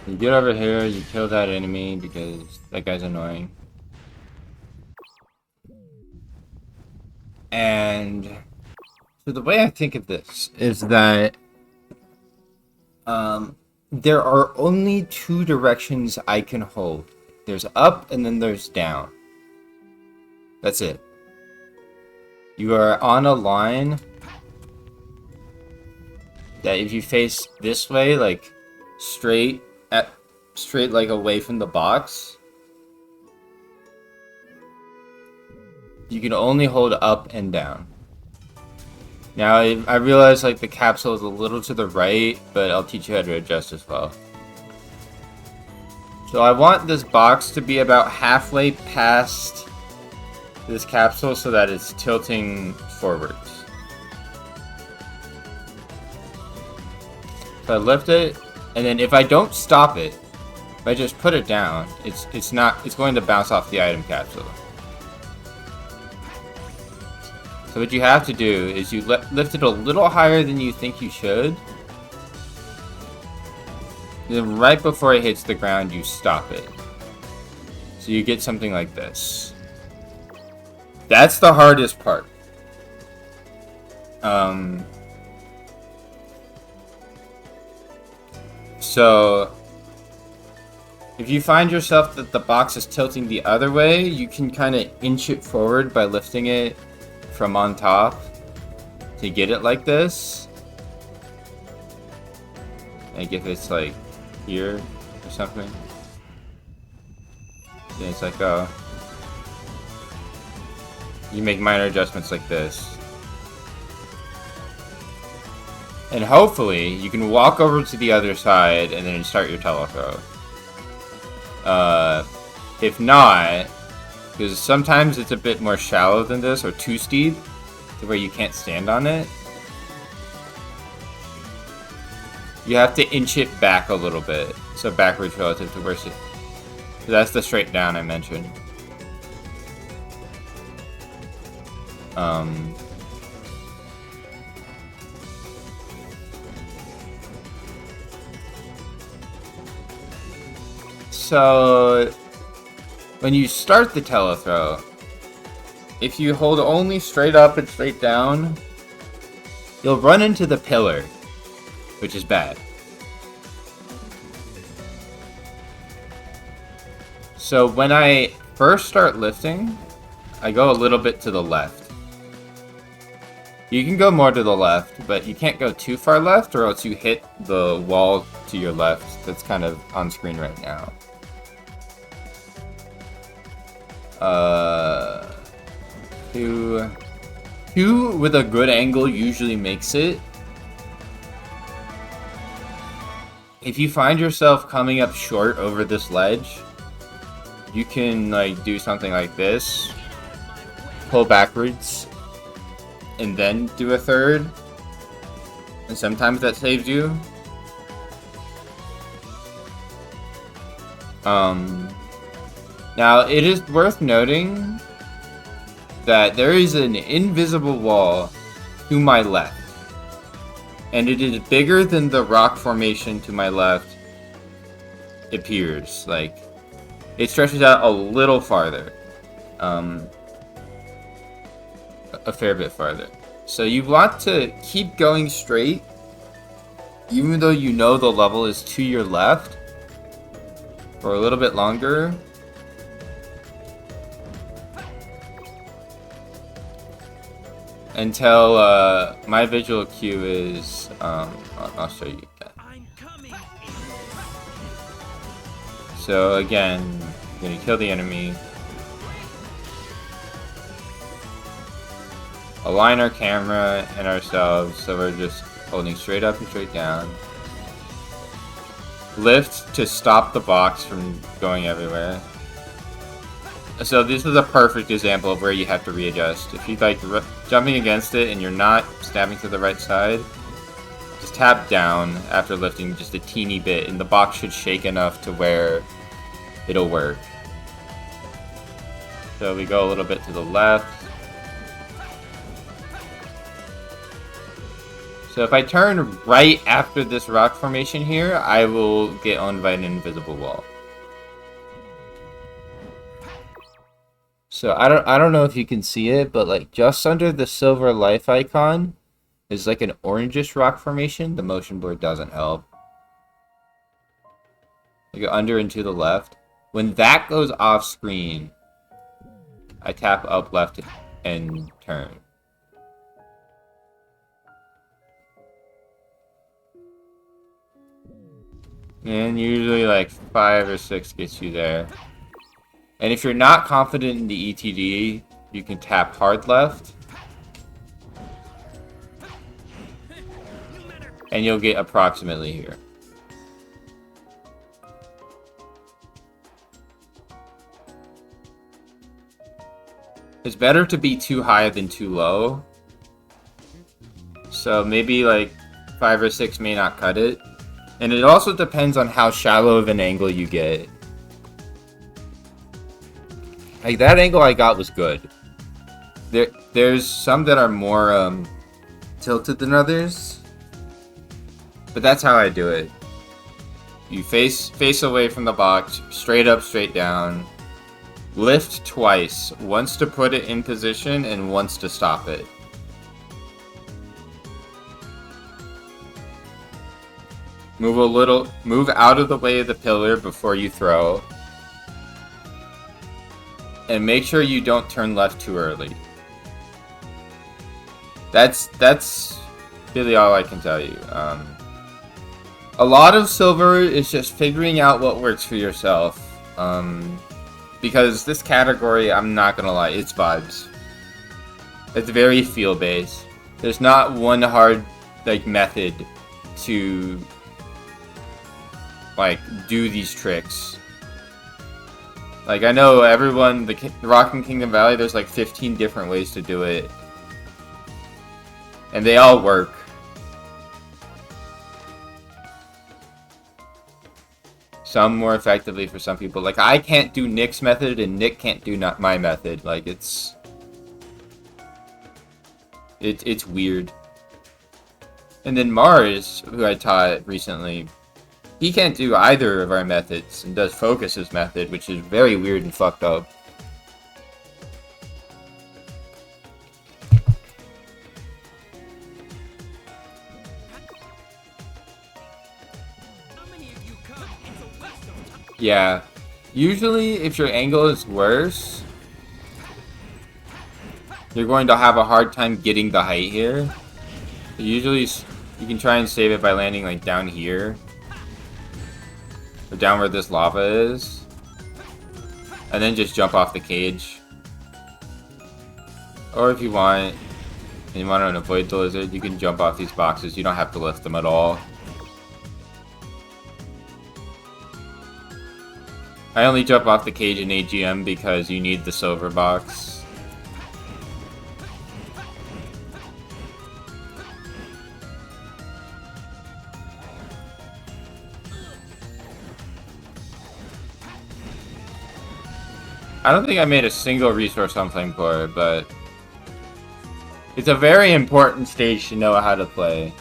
You get over here, you kill that enemy because that guy's annoying. And so the way I think of this is that there are only two directions I can hold. There's up and then there's down. That's it. You are on a line that if you face this way, like straight like away from the box, you can only hold up and down. Now I realize like the capsule is a little to the right, but I'll teach you how to adjust as well. So I want this box to be about halfway past this capsule so that it's tilting forwards. So I lift it, and then if I don't stop it, if I just put it down, it's going to bounce off the item capsule. So what you have to do is you lift it a little higher than you think you should. Then right before it hits the ground, you stop it. So you get something like this. That's the hardest part. So if you find yourself that the box is tilting the other way, you can kind of inch it forward by lifting it from on top to get it like this. Like if it's like here or something. Yeah, it's like you make minor adjustments like this. And hopefully you can walk over to the other side and then start your telethrow. If not, because sometimes it's a bit more shallow than this or too steep to where you can't stand on it. You have to inch it back a little bit. So backwards relative to where it... So that's the straight down I mentioned. So when you start the telethrow, if you hold only straight up and straight down, you'll run into the pillar, which is bad. So when I first start lifting, I go a little bit to the left. You can go more to the left, but you can't go too far left or else you hit the wall to your left that's kind of on screen right now. Two with a good angle usually makes it. If you find yourself coming up short over this ledge, you can like do something like this, pull backwards, and then do a third. And sometimes that saves you. Now it is worth noting that there is an invisible wall to my left. And it is bigger than the rock formation to my left appears. Like, it stretches out a little farther. A fair bit farther. So you want to keep going straight, even though you know the level is to your left, for a little bit longer. Until my visual cue is, I'll show you that. So again, I'm gonna kill the enemy. Align our camera and ourselves so we're just holding straight up and straight down. Lift to stop the box from going everywhere. So this is a perfect example of where you have to readjust. If you're like jumping against it and you're not snapping to the right side, just tap down after lifting just a teeny bit and the box should shake enough to where it'll work. So we go a little bit to the left. So if I turn right after this rock formation here, I will get owned by an invisible wall. So I don't know if you can see it, but like just under the silver life icon is like an orangish rock formation. The motion blur doesn't help. You go under and to the left. When that goes off screen, I tap up left and turn. And usually like 5 or 6 gets you there. And if you're not confident in the ETD, you can tap hard left. And you'll get approximately here. It's better to be too high than too low. So maybe like 5 or 6 may not cut it. And it also depends on how shallow of an angle you get. Like that angle I got was good. There's some that are more tilted than others. But that's how I do it. You face away from the box, straight up, straight down. Lift twice, once to put it in position and once to stop it. Move out of the way of the pillar before you throw. And make sure you don't turn left too early. That's really all I can tell you. A lot of silver is just figuring out what works for yourself. Because this category, I'm not gonna lie, it's vibes. It's very feel-based. There's not one hard method to do these tricks. Like, I know everyone, the Rock and Kingdom Valley, there's like 15 different ways to do it. And they all work. Some more effectively for some people. Like, I can't do Nick's method, and Nick can't do not my method. Like, it's weird. And then Mars, who I taught recently, he can't do either of our methods, and does Focus's method, which is very weird and fucked up. Yeah. Usually, if your angle is worse, you're going to have a hard time getting the height here. Usually, you can try and save it by landing like down here. Or down where this lava is. And then just jump off the cage. Or if you want, and you want to avoid the lizard, you can jump off these boxes. You don't have to lift them at all. I only jump off the cage in AGM because you need the silver box. I don't think I made a single resource on Flame Core, but it's a very important stage to know how to play.